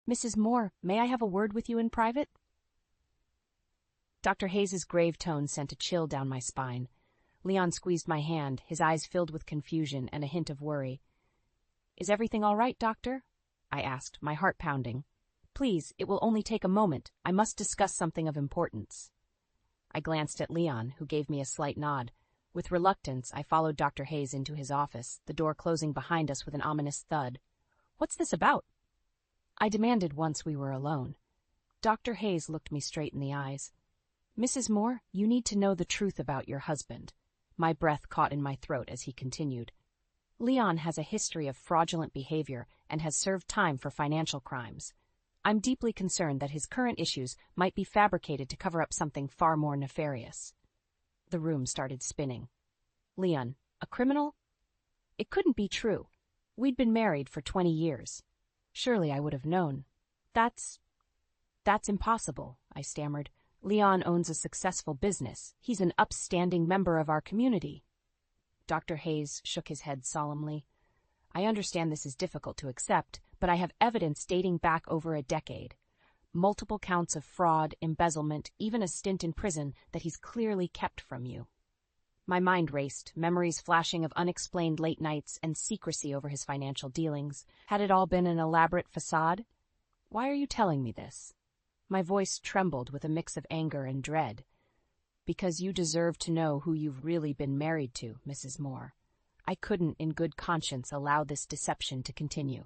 Mrs. Moore, may I have a word with you in private? Dr. Hayes's grave tone sent a chill down my spine. Leon squeezed my hand, his eyes filled with confusion and a hint of worry. Is everything all right, doctor? I asked, my heart pounding. Please, it will only take a moment. I must discuss something of importance. I glanced at Leon, who gave me a slight nod. With reluctance, I followed Dr. Hayes into his office, the door closing behind us with an ominous thud. What's this about? I demanded once we were alone. Dr. Hayes looked me straight in the eyes. Mrs. Moore, you need to know the truth about your husband. My breath caught in my throat as he continued. Leon has a history of fraudulent behavior and has served time for financial crimes. I'm deeply concerned that his current issues might be fabricated to cover up something far more nefarious. The room started spinning. Leon, a criminal? It couldn't be true. We'd been married for 20 years. Surely I would have known. That's impossible, I stammered. Leon owns a successful business. He's an upstanding member of our community. Dr. Hayes shook his head solemnly. I understand this is difficult to accept, but I have evidence dating back over a decade. Multiple counts of fraud, embezzlement, even a stint in prison that he's clearly kept from you. My mind raced, memories flashing of unexplained late nights and secrecy over his financial dealings. Had it all been an elaborate facade? Why are you telling me this? My voice trembled with a mix of anger and dread. Because you deserve to know who you've really been married to, Mrs. Moore. I couldn't, in good conscience, allow this deception to continue.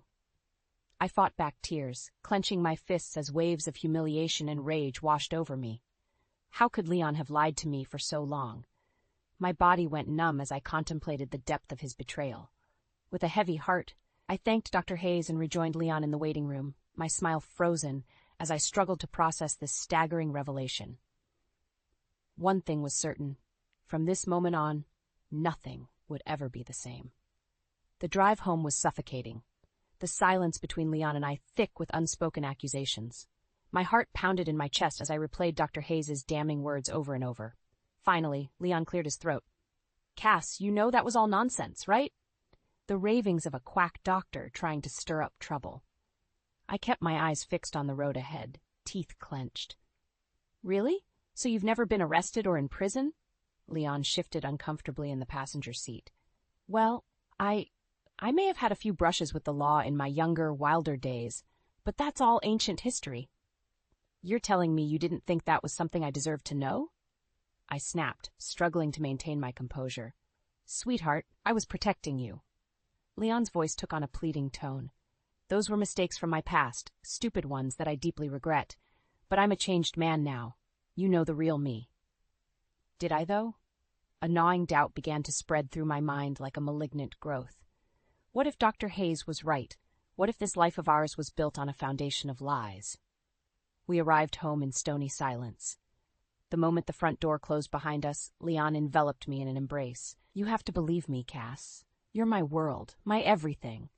I fought back tears, clenching my fists as waves of humiliation and rage washed over me. How could Leon have lied to me for so long? My body went numb as I contemplated the depth of his betrayal. With a heavy heart, I thanked Dr. Hayes and rejoined Leon in the waiting room, my smile frozen as I struggled to process this staggering revelation. One thing was certain. From this moment on, nothing would ever be the same. The drive home was suffocating, the silence between Leon and I thick with unspoken accusations. My heart pounded in my chest as I replayed Dr. Hayes's damning words over and over. Finally, Leon cleared his throat. Cass, you know that was all nonsense, right? The ravings of a quack doctor trying to stir up trouble. I kept my eyes fixed on the road ahead, teeth clenched. Really? So you've never been arrested or in prison? Leon shifted uncomfortably in the passenger seat. Well, I may have had a few brushes with the law in my younger, wilder days, but that's all ancient history. You're telling me you didn't think that was something I deserved to know? I snapped, struggling to maintain my composure. Sweetheart, I was protecting you. Leon's voice took on a pleading tone. Those were mistakes from my past, stupid ones that I deeply regret. But I'm a changed man now. You know the real me. Did I, though? A gnawing doubt began to spread through my mind like a malignant growth. What if Dr. Hayes was right? What if this life of ours was built on a foundation of lies? We arrived home in stony silence. The moment the front door closed behind us, Leon enveloped me in an embrace. You have to believe me, Cass. You're my world, my everything.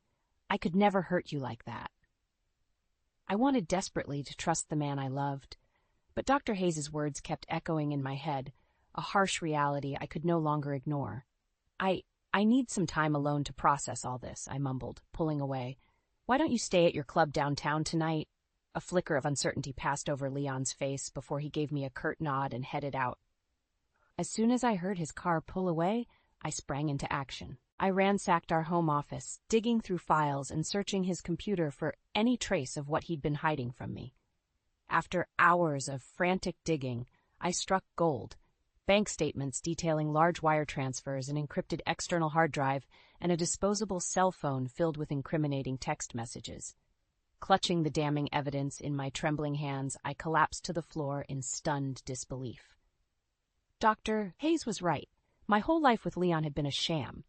I could never hurt you like that. I wanted desperately to trust the man I loved, but Dr. Hayes's words kept echoing in my head, a harsh reality I could no longer ignore. I need some time alone to process all this, I mumbled, pulling away. Why don't you stay at your club downtown tonight? A flicker of uncertainty passed over Leon's face before he gave me a curt nod and headed out. As soon as I heard his car pull away, I sprang into action. I ransacked our home office, digging through files and searching his computer for any trace of what he'd been hiding from me. After hours of frantic digging, I struck gold. Bank statements detailing large wire transfers, an encrypted external hard drive, and a disposable cell phone filled with incriminating text messages. Clutching the damning evidence in my trembling hands, I collapsed to the floor in stunned disbelief. Dr. Hayes was right. My whole life with Leon had been a sham.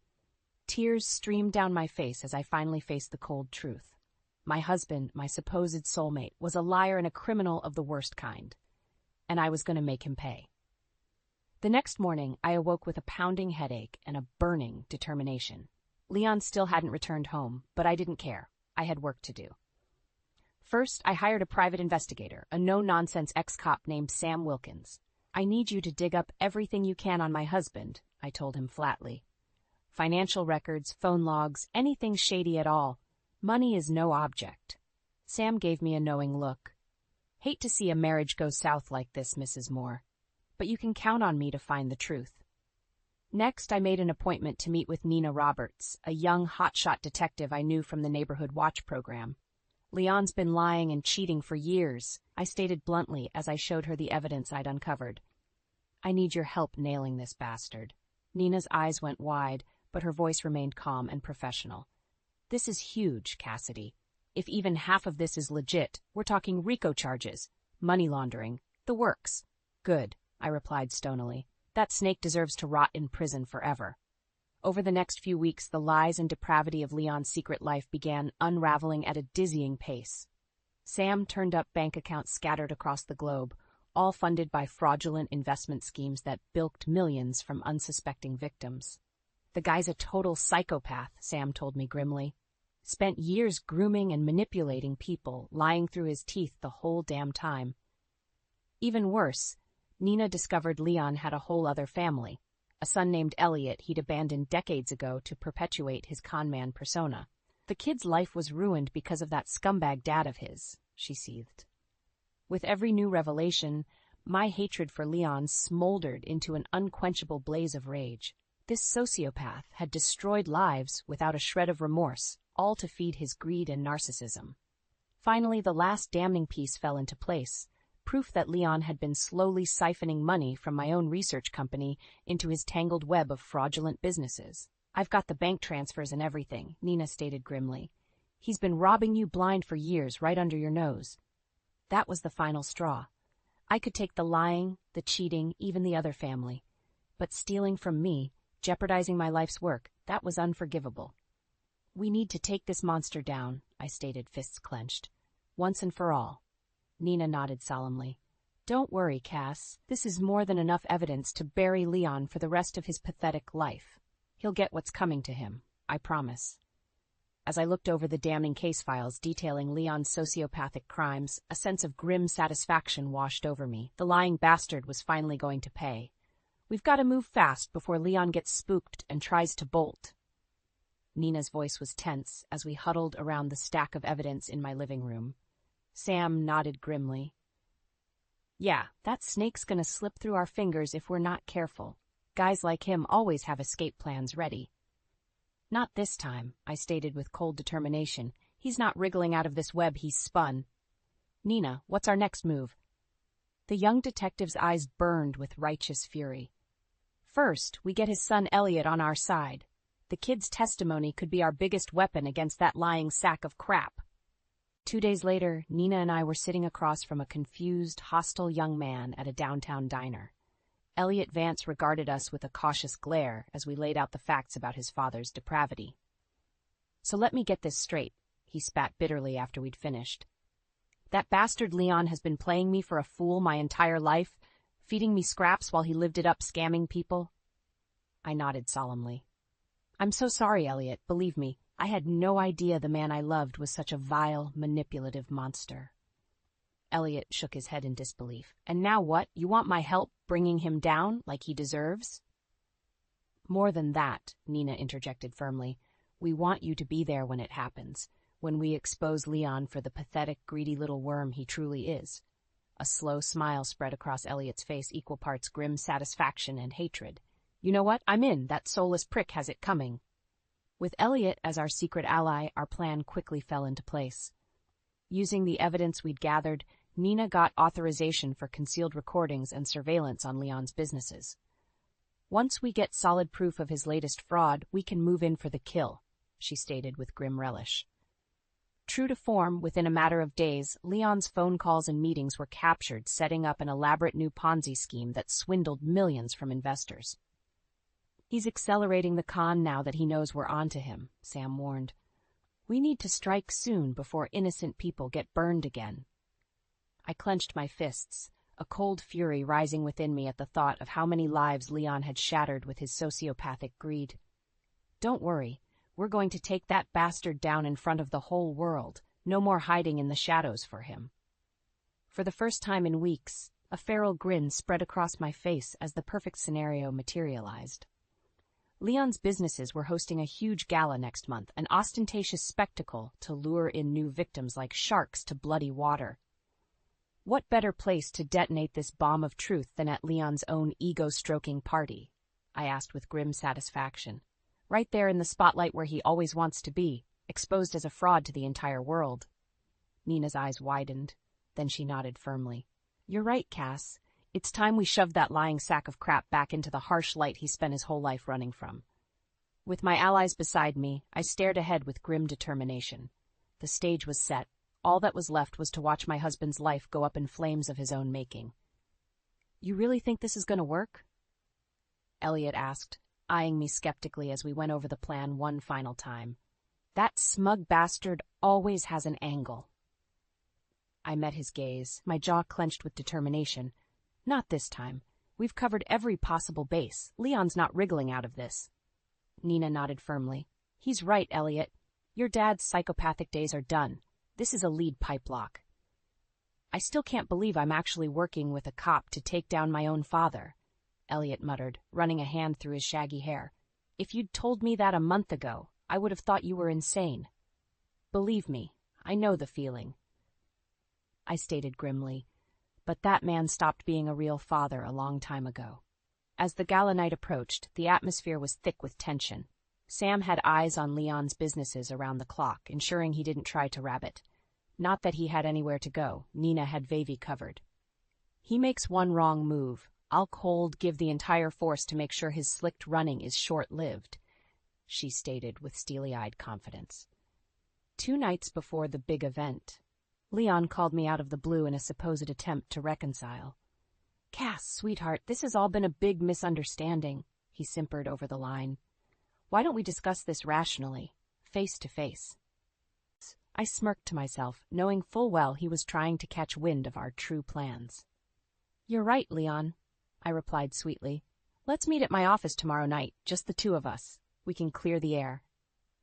Tears streamed down my face as I finally faced the cold truth. My husband, my supposed soulmate, was a liar and a criminal of the worst kind. And I was going to make him pay. The next morning, I awoke with a pounding headache and a burning determination. Leon still hadn't returned home, but I didn't care. I had work to do. First, I hired a private investigator, a no-nonsense ex-cop named Sam Wilkins. I need you to dig up everything you can on my husband, I told him flatly. Financial records, phone logs, anything shady at all. Money is no object. Sam gave me a knowing look. Hate to see a marriage go south like this, Mrs. Moore, but you can count on me to find the truth. Next, I made an appointment to meet with Nina Roberts, a young hotshot detective I knew from the Neighborhood Watch program. Leon's been lying and cheating for years, I stated bluntly as I showed her the evidence I'd uncovered. I need your help nailing this bastard. Nina's eyes went wide, but her voice remained calm and professional. This is huge, Cassidy. If even half of this is legit, we're talking RICO charges, money laundering, the works. Good, I replied stonily. That snake deserves to rot in prison forever. Over the next few weeks, the lies and depravity of Leon's secret life began unraveling at a dizzying pace. Sam turned up bank accounts scattered across the globe, all funded by fraudulent investment schemes that bilked millions from unsuspecting victims. The guy's a total psychopath, Sam told me grimly. Spent years grooming and manipulating people, lying through his teeth the whole damn time. Even worse, Nina discovered Leon had a whole other family, a son named Elliot he'd abandoned decades ago to perpetuate his conman persona. The kid's life was ruined because of that scumbag dad of his, she seethed. With every new revelation, my hatred for Leon smoldered into an unquenchable blaze of rage. This sociopath had destroyed lives without a shred of remorse, all to feed his greed and narcissism. Finally, the last damning piece fell into place, proof that Leon had been slowly siphoning money from my own research company into his tangled web of fraudulent businesses. I've got the bank transfers and everything, Nina stated grimly. He's been robbing you blind for years, right under your nose. That was the final straw. I could take the lying, the cheating, even the other family. But stealing from me, jeopardizing my life's work, that was unforgivable. We need to take this monster down, I stated, fists clenched. Once and for all. Nina nodded solemnly. Don't worry, Cass. This is more than enough evidence to bury Leon for the rest of his pathetic life. He'll get what's coming to him, I promise. As I looked over the damning case files detailing Leon's sociopathic crimes, a sense of grim satisfaction washed over me. The lying bastard was finally going to pay. We've got to move fast before Leon gets spooked and tries to bolt. Nina's voice was tense as we huddled around the stack of evidence in my living room. Sam nodded grimly. Yeah, that snake's gonna slip through our fingers if we're not careful. Guys like him always have escape plans ready. Not this time, I stated with cold determination. He's not wriggling out of this web he's spun. Nina, what's our next move? The young detective's eyes burned with righteous fury. First, we get his son Elliot on our side. The kid's testimony could be our biggest weapon against that lying sack of crap. 2 days later, Nina and I were sitting across from a confused, hostile young man at a downtown diner. Elliot Vance regarded us with a cautious glare as we laid out the facts about his father's depravity. So let me get this straight, he spat bitterly after we'd finished. That bastard Leon has been playing me for a fool my entire life, feeding me scraps while he lived it up scamming people? I nodded solemnly. I'm so sorry, Elliot. Believe me, I had no idea the man I loved was such a vile, manipulative monster. Elliot shook his head in disbelief. And now what? You want my help bringing him down like he deserves? More than that, Nina interjected firmly. We want you to be there when it happens, when we expose Leon for the pathetic, greedy little worm he truly is. A slow smile spread across Elliot's face, equal parts grim satisfaction and hatred. You know what? I'm in. That soulless prick has it coming. With Elliot as our secret ally, our plan quickly fell into place. Using the evidence we'd gathered, Nina got authorization for concealed recordings and surveillance on Leon's businesses. Once we get solid proof of his latest fraud, we can move in for the kill, she stated with grim relish. True to form, within a matter of days, Leon's phone calls and meetings were captured, setting up an elaborate new Ponzi scheme that swindled millions from investors. He's accelerating the con now that he knows we're onto him, Sam warned. We need to strike soon before innocent people get burned again. I clenched my fists, a cold fury rising within me at the thought of how many lives Leon had shattered with his sociopathic greed. Don't worry, we're going to take that bastard down in front of the whole world. No more hiding in the shadows for him. For the first time in weeks, a feral grin spread across my face as the perfect scenario materialized. Leon's businesses were hosting a huge gala next month, an ostentatious spectacle to lure in new victims like sharks to bloody water. What better place to detonate this bomb of truth than at Leon's own ego-stroking party? I asked with grim satisfaction. Right there in the spotlight where he always wants to be, exposed as a fraud to the entire world. Nina's eyes widened. Then she nodded firmly. You're right, Cass. It's time we shoved that lying sack of crap back into the harsh light he spent his whole life running from. With my allies beside me, I stared ahead with grim determination. The stage was set. All that was left was to watch my husband's life go up in flames of his own making. You really think this is going to work? Elliot asked, eyeing me skeptically as we went over the plan one final time. That smug bastard always has an angle. I met his gaze, my jaw clenched with determination. Not this time. We've covered every possible base. Leon's not wriggling out of this. Nina nodded firmly. He's right, Elliot. Your dad's psychopathic days are done. This is a lead pipe lock. I still can't believe I'm actually working with a cop to take down my own father, Elliot muttered, running a hand through his shaggy hair. If you'd told me that a month ago, I would have thought you were insane. Believe me, I know the feeling. I stated grimly, but that man stopped being a real father a long time ago. As the gala night approached, the atmosphere was thick with tension. Sam had eyes on Leon's businesses around the clock, ensuring he didn't try to rabbit. Not that he had anywhere to go. Nina had Vavy covered. He makes one wrong move. I'll cold give the entire force to make sure his slicked running is short-lived, she stated with steely-eyed confidence. 2 nights before the big event, Leon called me out of the blue in a supposed attempt to reconcile. Cass, sweetheart, this has all been a big misunderstanding, he simpered over the line. Why don't we discuss this rationally, face to face? I smirked to myself, knowing full well he was trying to catch wind of our true plans. You're right, Leon, I replied sweetly. Let's meet at my office tomorrow night, just the 2 of us. We can clear the air.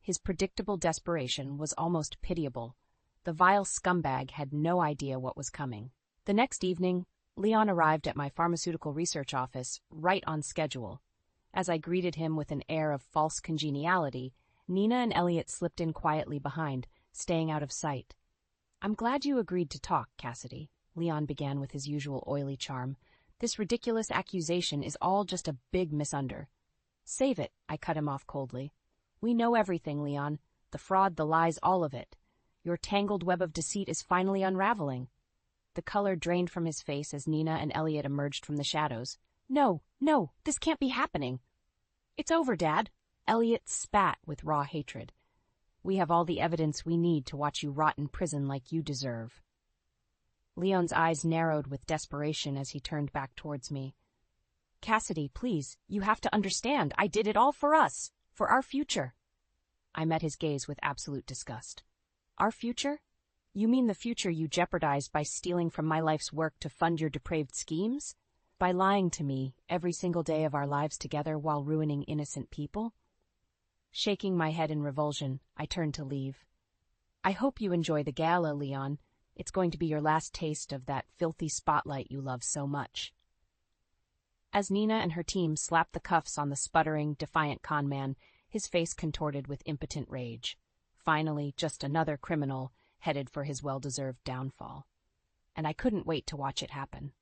His predictable desperation was almost pitiable. The vile scumbag had no idea what was coming. The next evening, Leon arrived at my pharmaceutical research office right on schedule. As I greeted him with an air of false congeniality, Nina and Elliot slipped in quietly behind, staying out of sight. I'm glad you agreed to talk, Cassidy, Leon began with his usual oily charm. This ridiculous accusation is all just a big misunder. Save it, I cut him off coldly. We know everything, Leon. The fraud, the lies, all of it. Your tangled web of deceit is finally unraveling. The color drained from his face as Nina and Elliot emerged from the shadows. No, this can't be happening. It's over, Dad. Elliot spat with raw hatred. We have all the evidence we need to watch you rot in prison like you deserve. Leon's eyes narrowed with desperation as he turned back towards me. Cassidy, please, you have to understand. I did it all for us, for our future. I met his gaze with absolute disgust. Our future? You mean the future you jeopardized by stealing from my life's work to fund your depraved schemes? By lying to me every single day of our lives together while ruining innocent people? Shaking my head in revulsion, I turned to leave. I hope you enjoy the gala, Leon. It's going to be your last taste of that filthy spotlight you love so much. As Nina and her team slapped the cuffs on the sputtering, defiant conman, his face contorted with impotent rage. Finally, just another criminal headed for his well-deserved downfall. And I couldn't wait to watch it happen.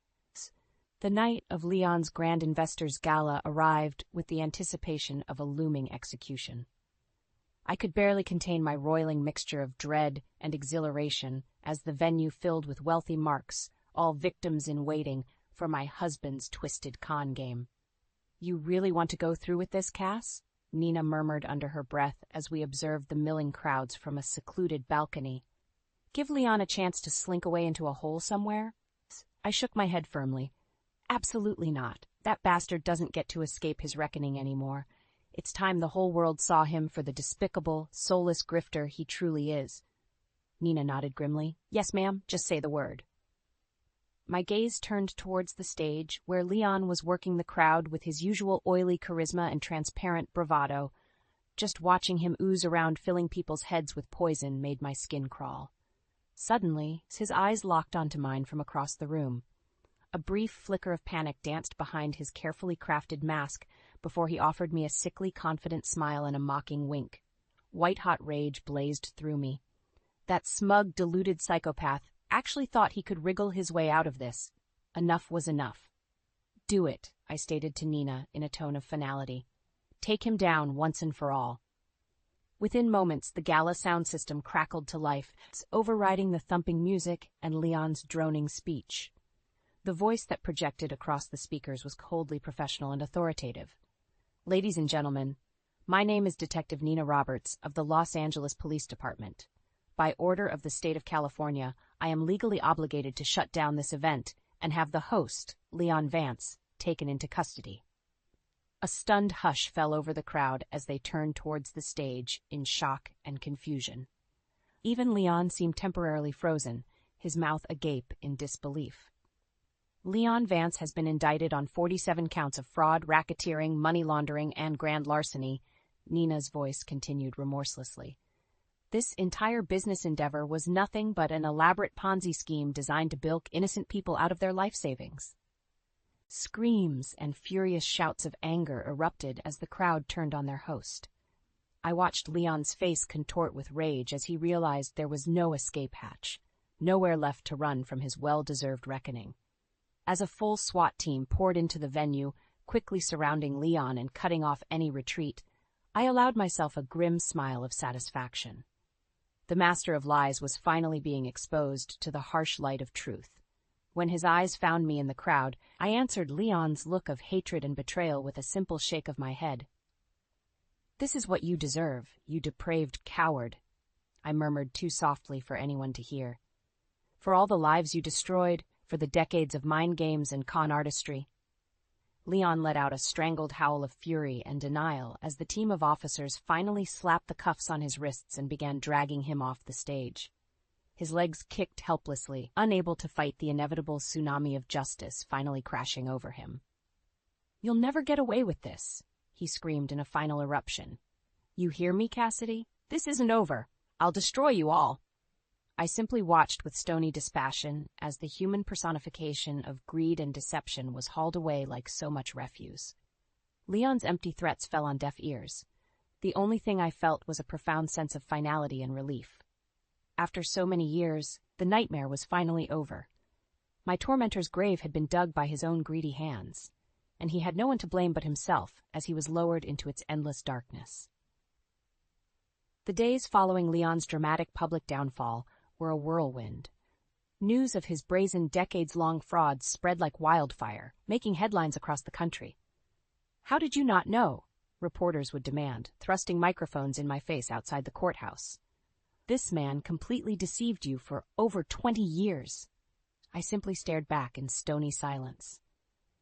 The night of Leon's Grand Investors Gala arrived with the anticipation of a looming execution. I could barely contain my roiling mixture of dread and exhilaration as the venue filled with wealthy marks, all victims in waiting for my husband's twisted con game. You really want to go through with this, Cass? Nina murmured under her breath as we observed the milling crowds from a secluded balcony. Give Leon a chance to slink away into a hole somewhere? I shook my head firmly. Absolutely not. That bastard doesn't get to escape his reckoning anymore. It's time the whole world saw him for the despicable, soulless grifter he truly is. Nina nodded grimly. Yes, ma'am, just say the word. My gaze turned towards the stage, where Leon was working the crowd with his usual oily charisma and transparent bravado. Just watching him ooze around filling people's heads with poison made my skin crawl. Suddenly, his eyes locked onto mine from across the room. A brief flicker of panic danced behind his carefully crafted mask, before he offered me a sickly, confident smile and a mocking wink. White-hot rage blazed through me. That smug, deluded psychopath actually thought he could wriggle his way out of this. Enough was enough. "Do it," I stated to Nina in a tone of finality. "Take him down once and for all." Within moments, the gala sound system crackled to life, overriding the thumping music and Leon's droning speech. The voice that projected across the speakers was coldly professional and authoritative. "Ladies and gentlemen, my name is Detective Nina Roberts of the Los Angeles Police Department. By order of the state of California, I am legally obligated to shut down this event and have the host, Leon Vance, taken into custody." A stunned hush fell over the crowd as they turned towards the stage in shock and confusion. Even Leon seemed temporarily frozen, his mouth agape in disbelief. "Leon Vance has been indicted on 47 counts of fraud, racketeering, money laundering, and grand larceny," Nina's voice continued remorselessly. "This entire business endeavor was nothing but an elaborate Ponzi scheme designed to bilk innocent people out of their life savings." Screams and furious shouts of anger erupted as the crowd turned on their host. I watched Leon's face contort with rage as he realized there was no escape hatch, nowhere left to run from his well-deserved reckoning. As a full SWAT team poured into the venue, quickly surrounding Leon and cutting off any retreat, I allowed myself a grim smile of satisfaction. The master of lies was finally being exposed to the harsh light of truth. When his eyes found me in the crowd, I answered Leon's look of hatred and betrayal with a simple shake of my head. "This is what you deserve, you depraved coward," I murmured too softly for anyone to hear. "For all the lives you destroyed, for the decades of mind games and con artistry." Leon let out a strangled howl of fury and denial as the team of officers finally slapped the cuffs on his wrists and began dragging him off the stage. His legs kicked helplessly, unable to fight the inevitable tsunami of justice finally crashing over him. "You'll never get away with this," he screamed in a final eruption. "You hear me, Cassidy? This isn't over. I'll destroy you all." I simply watched with stony dispassion as the human personification of greed and deception was hauled away like so much refuse. Leon's empty threats fell on deaf ears. The only thing I felt was a profound sense of finality and relief. After so many years, the nightmare was finally over. My tormentor's grave had been dug by his own greedy hands, and he had no one to blame but himself as he was lowered into its endless darkness. The days following Leon's dramatic public downfall were a whirlwind. News of his brazen decades-long frauds spread like wildfire, making headlines across the country. "How did you not know?" reporters would demand, thrusting microphones in my face outside the courthouse. "This man completely deceived you for over 20 years." I simply stared back in stony silence.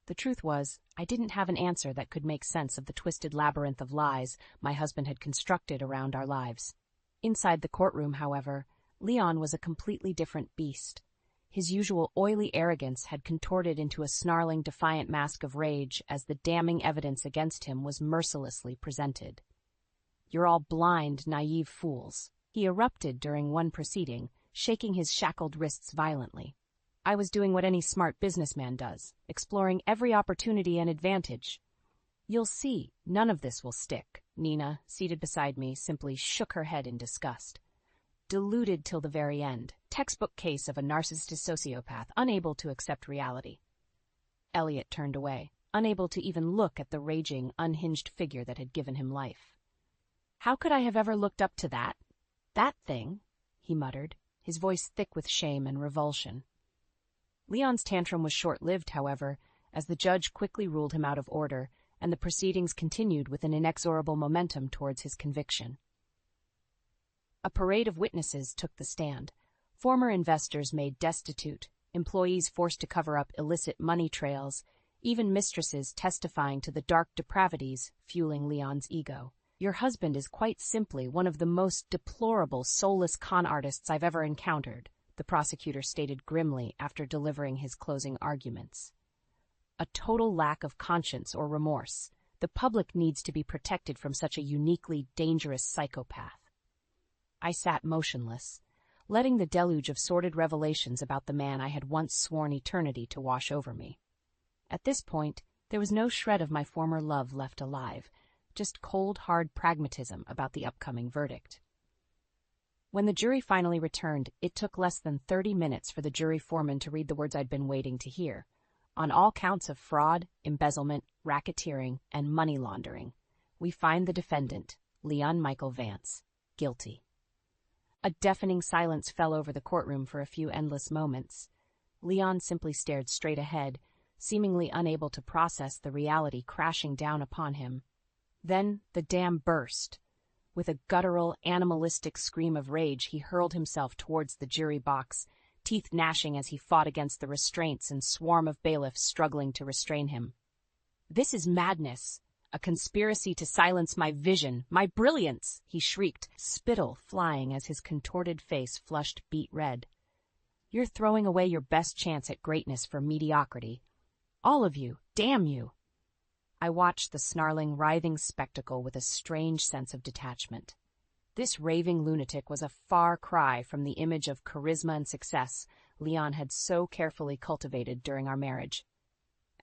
The truth was, I didn't have an answer that could make sense of the twisted labyrinth of lies my husband had constructed around our lives. Inside the courtroom, however, Leon was a completely different beast. His usual oily arrogance had contorted into a snarling, defiant mask of rage as the damning evidence against him was mercilessly presented. "You're all blind, naive fools," he erupted during one proceeding, shaking his shackled wrists violently. I was doing what any smart businessman does, exploring every opportunity and advantage. "You'll see, none of this will stick." Nina, seated beside me, simply shook her head in disgust. Deluded till the very end, textbook case of a narcissist sociopath unable to accept reality. Elliot turned away, unable to even look at the raging, unhinged figure that had given him life. "How could I have ever looked up to that thing?" he muttered, his voice thick with shame and revulsion. Leon's tantrum was short-lived, however, as the judge quickly ruled him out of order, and the proceedings continued with an inexorable momentum towards his conviction. A parade of witnesses took the stand. Former investors made destitute, employees forced to cover up illicit money trails, even mistresses testifying to the dark depravities fueling Leon's ego. "Your husband is quite simply one of the most deplorable, soulless con artists I've ever encountered," the prosecutor stated grimly after delivering his closing arguments. "A total lack of conscience or remorse. The public needs to be protected from such a uniquely dangerous psychopath." I sat motionless, letting the deluge of sordid revelations about the man I had once sworn eternity to wash over me. At this point, There was no shred of my former love left alive, just cold, hard pragmatism about the upcoming verdict. When the jury finally returned, it took less than 30 minutes for the jury foreman to read the words I'd been waiting to hear. On all counts of fraud, embezzlement, racketeering, and money laundering, we find the defendant, Leon Michael Vance, guilty. A deafening silence fell over the courtroom for a few endless moments. Leon simply stared straight ahead, seemingly unable to process the reality crashing down upon him. Then the dam burst. With a guttural, animalistic scream of rage, he hurled himself towards the jury box, teeth gnashing as he fought against the restraints and swarm of bailiffs struggling to restrain him. "This is madness, a conspiracy to silence my vision, my brilliance!" he shrieked, spittle flying as his contorted face flushed beet red. "You're throwing away your best chance at greatness for mediocrity. All of you, damn you!" I watched the snarling, writhing spectacle with a strange sense of detachment. This raving lunatic was a far cry from the image of charisma and success Leon had so carefully cultivated during our marriage.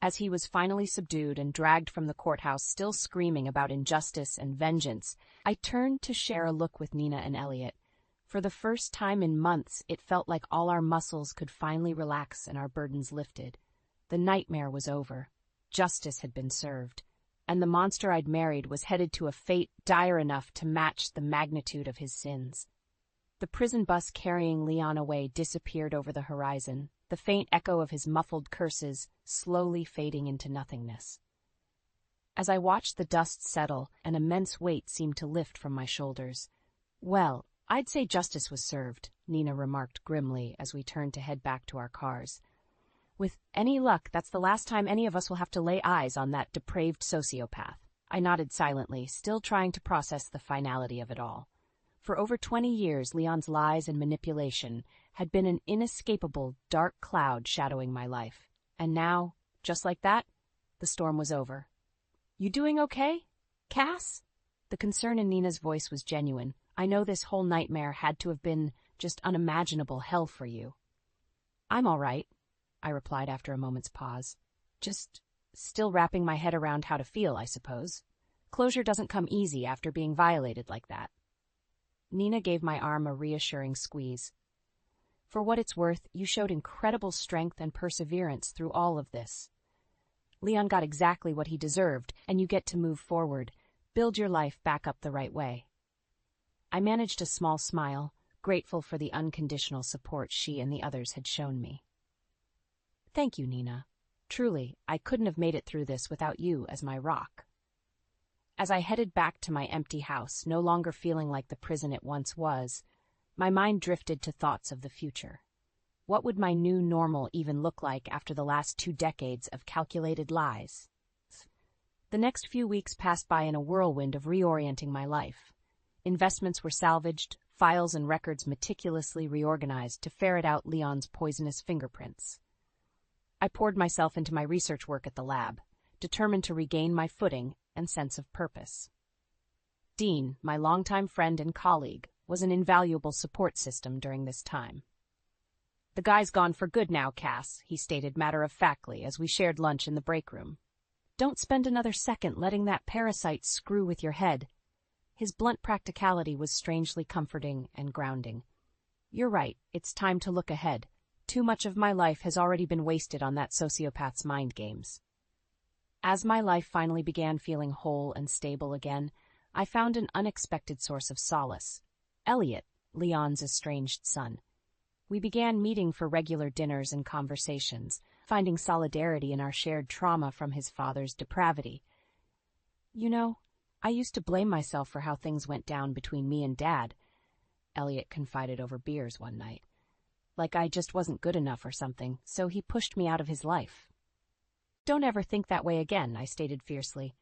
As he was finally subdued and dragged from the courthouse, still screaming about injustice and vengeance, I turned to share a look with Nina and Elliot. For the first time in months, it felt like all our muscles could finally relax and our burdens lifted. The nightmare was over. Justice had been served, and the monster I'd married was headed to a fate dire enough to match the magnitude of his sins. The prison bus carrying Leon away disappeared over the horizon, the faint echo of his muffled curses slowly fading into nothingness. As I watched the dust settle, an immense weight seemed to lift from my shoulders. "Well, I'd say justice was served," Nina remarked grimly as we turned to head back to our cars. "With any luck, that's the last time any of us will have to lay eyes on that depraved sociopath." I nodded silently, still trying to process the finality of it all. For over 20 years, Leon's lies and manipulation had been an inescapable, dark cloud shadowing my life. And now, just like that, the storm was over. "You doing okay, Cass?" The concern in Nina's voice was genuine. "I know this whole nightmare had to have been just unimaginable hell for you." "I'm all right," I replied after a moment's pause. "Just still wrapping my head around how to feel, I suppose. Closure doesn't come easy after being violated like that." Nina gave my arm a reassuring squeeze. "For what it's worth, you showed incredible strength and perseverance through all of this. Leon got exactly what he deserved, and you get to move forward, build your life back up the right way." I managed a small smile, grateful for the unconditional support she and the others had shown me. "Thank you, Nina. Truly, I couldn't have made it through this without you as my rock." As I headed back to my empty house, no longer feeling like the prison it once was, my mind drifted to thoughts of the future. What would my new normal even look like after the last 2 decades of calculated lies? The next few weeks passed by in a whirlwind of reorienting my life. Investments were salvaged, files and records meticulously reorganized to ferret out Leon's poisonous fingerprints. I poured myself into my research work at the lab, determined to regain my footing and sense of purpose. Dean, my longtime friend and colleague, was an invaluable support system during this time. "The guy's gone for good now, Cass," he stated matter-of-factly as we shared lunch in the break room. "Don't spend another second letting that parasite screw with your head." His blunt practicality was strangely comforting and grounding. "You're right, it's time to look ahead. Too much of my life has already been wasted on that sociopath's mind games." As my life finally began feeling whole and stable again, I found an unexpected source of solace. Elliot, Leon's estranged son. We began meeting for regular dinners and conversations, finding solidarity in our shared trauma from his father's depravity. "You know, I used to blame myself for how things went down between me and Dad," Elliot confided over beers one night. "Like I just wasn't good enough or something, so he pushed me out of his life." "Don't ever think that way again," I stated fiercely.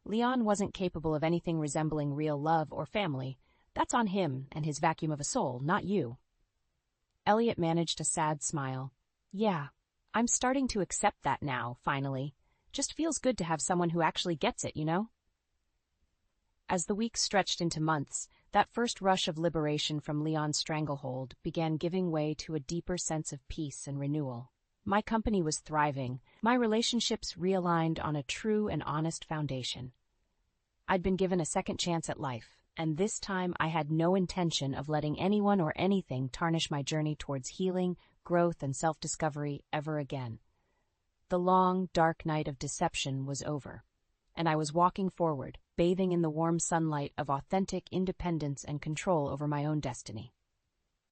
"Leon wasn't capable of anything resembling real love or family. That's on him and his vacuum of a soul, not you." Elliot managed a sad smile. "Yeah, I'm starting to accept that now, finally. Just feels good to have someone who actually gets it, you know?" As the weeks stretched into months, that first rush of liberation from Leon's stranglehold began giving way to a deeper sense of peace and renewal. My company was thriving, my relationships realigned on a true and honest foundation. I'd been given a second chance at life, and this time I had no intention of letting anyone or anything tarnish my journey towards healing, growth, and self-discovery ever again. The long, dark night of deception was over, and I was walking forward, bathing in the warm sunlight of authentic independence and control over my own destiny.